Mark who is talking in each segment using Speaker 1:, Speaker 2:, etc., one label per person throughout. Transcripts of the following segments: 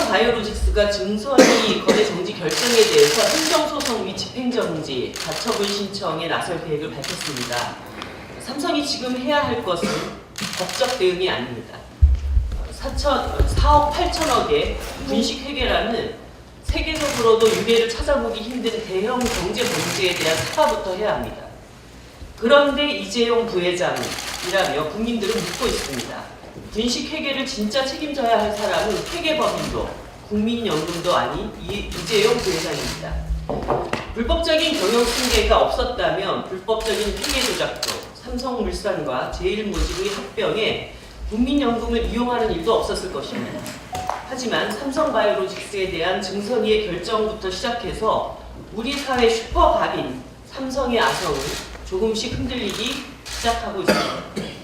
Speaker 1: 삼성바이오로직스가 증선이 거래 정지 결정에 대해서 행정소송 및 집행정지, 가처분 신청에 나설 계획을 밝혔습니다. 삼성이 지금 해야 할 것은 법적 대응이 아닙니다. 4억 8천억의 분식회계라는 세계적으로도 유례를 찾아보기 힘든 대형 경제 범죄에 대한 사과부터 해야 합니다. 그런데 이재용 부회장이라며 국민들은 묻고 있습니다. 분식회계를 진짜 책임져야 할 사람은 회계법인도 국민연금도 아닌 이재용 부회장입니다. 불법적인 경영 승계가 없었다면 불법적인 회계 조작도 삼성물산과 제일모직의 합병에 국민연금을 이용하는 일도 없었을 것입니다. 하지만 삼성바이오로직스에 대한 증선위의 결정부터 시작해서 우리 사회 슈퍼갑인 삼성의 아성을 조금씩 흔들리기 시작하고 있습니다.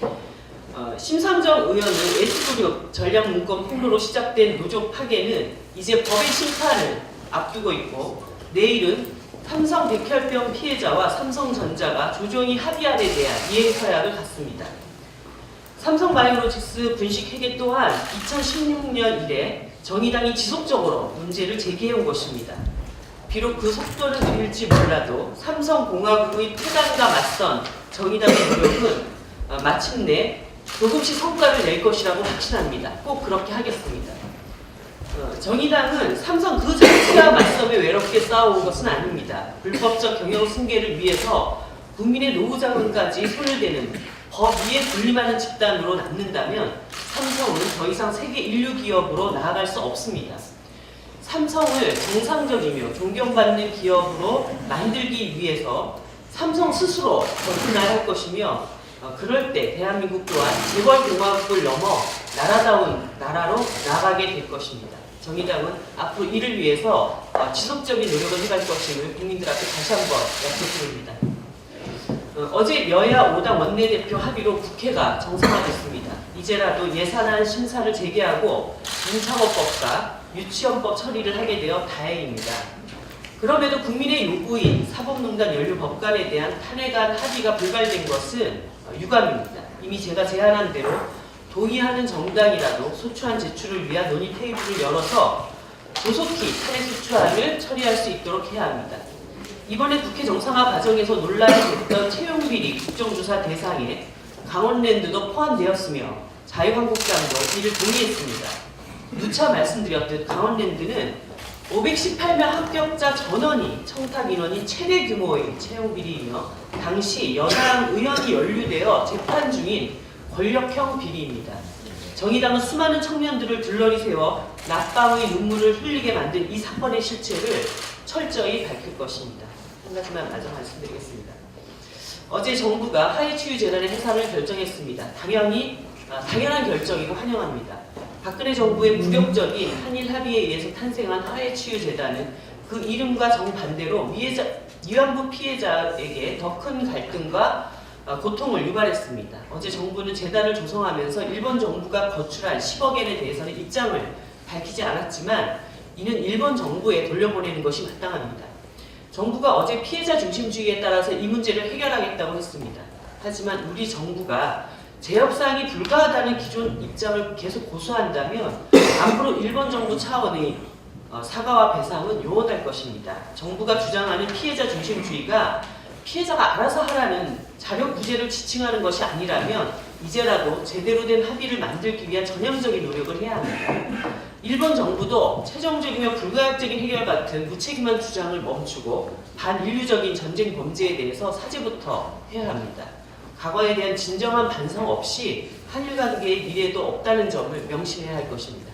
Speaker 1: 심상정 의원은 S그룹 전략문건 폭로로 시작된 노조 파괴는 이제 법의 심판을 앞두고 있고 내일은 삼성 백혈병 피해자와 삼성전자가 조정이 합의안에 대한 이행서약을 갖습니다. 삼성바이오로직스 분식회계 또한 2016년 이래 정의당이 지속적으로 문제를 제기해온 것입니다. 비록 그 속도는 느릴지 몰라도 삼성공화국의 폐단과 맞선 정의당의 노력은 마침내 조금씩 성과를 낼 것이라고 확신합니다. 꼭 그렇게 하겠습니다. 정의당은 삼성 그 자체와 맞서며 외롭게 싸워온 것은 아닙니다. 불법적 경영 승계를 위해서 국민의 노후 자금까지 손을 대는 법 위에 군림하는 집단으로 남는다면 삼성은 더 이상 세계 인류 기업으로 나아갈 수 없습니다. 삼성을 정상적이며 존경받는 기업으로 만들기 위해서 삼성 스스로 전진해야 할 것이며 그럴 때 대한민국 또한 재벌공화국을 넘어 나라다운 나라로 나아가게 될 것입니다. 정의당은 앞으로 이를 위해서 지속적인 노력을 해갈 것임을 국민들 앞에 다시 한번 약속드립니다. 어제 여야 5당 원내대표 합의로 국회가 정상화됐습니다. 이제라도 예산안 심사를 재개하고 인창업법과 유치원법 처리를 하게 되어 다행입니다. 그럼에도 국민의 요구인 사법농단 연루 법관에 대한 탄핵안 합의가 불발된 것은 유감입니다. 이미 제가 제안한 대로 동의하는 정당이라도 소추안 제출을 위한 논의 테이블을 열어서 조속히 탄핵 소추안을 처리할 수 있도록 해야 합니다. 이번에 국회 정상화 과정에서 논란이 됐던 채용비리 국정조사 대상에 강원랜드도 포함되었으며 자유한국당도 이를 동의했습니다. 누차 말씀드렸듯 강원랜드는 518명 합격자 전원이 청탁 인원이 최대 규모의 채용비리이며 당시 여당 의원이 연루되어 재판 중인 권력형 비리입니다. 정의당은 수많은 청년들을 들러리 세워 낮밤의 눈물을 흘리게 만든 이 사건의 실체를 철저히 밝힐 것입니다. 한 가지만 마저 말씀드리겠습니다. 어제 정부가 하해치유재단의 해산을 결정했습니다. 당연한 결정이고 환영합니다. 박근혜 정부의 무력적인 한일 합의에 의해서 탄생한 하해치유재단은 그 이름과 정반대로 위안부 피해자에게 더 큰 갈등과 고통을 유발했습니다. 어제 정부는 재단을 조성하면서 일본 정부가 거출한 10억엔에 대해서는 입장을 밝히지 않았지만 이는 일본 정부에 돌려보내는 것이 마땅합니다. 정부가 어제 피해자 중심주의에 따라서 이 문제를 해결하겠다고 했습니다. 하지만 우리 정부가 재협상이 불가하다는 기존 입장을 계속 고수한다면 앞으로 일본 정부 차원의 사과와 배상은 요원할 것입니다. 정부가 주장하는 피해자 중심주의가 피해자가 알아서 하라는 자력 구제를 지칭하는 것이 아니라면 이제라도 제대로 된 합의를 만들기 위한 전향적인 노력을 해야 합니다. 일본 정부도 최종적이며 불가역적인 해결 같은 무책임한 주장을 멈추고 반인류적인 전쟁 범죄에 대해서 사죄부터 해야 합니다. 과거에 대한 진정한 반성 없이 한일 관계의 미래도 없다는 점을 명심해야 할 것입니다.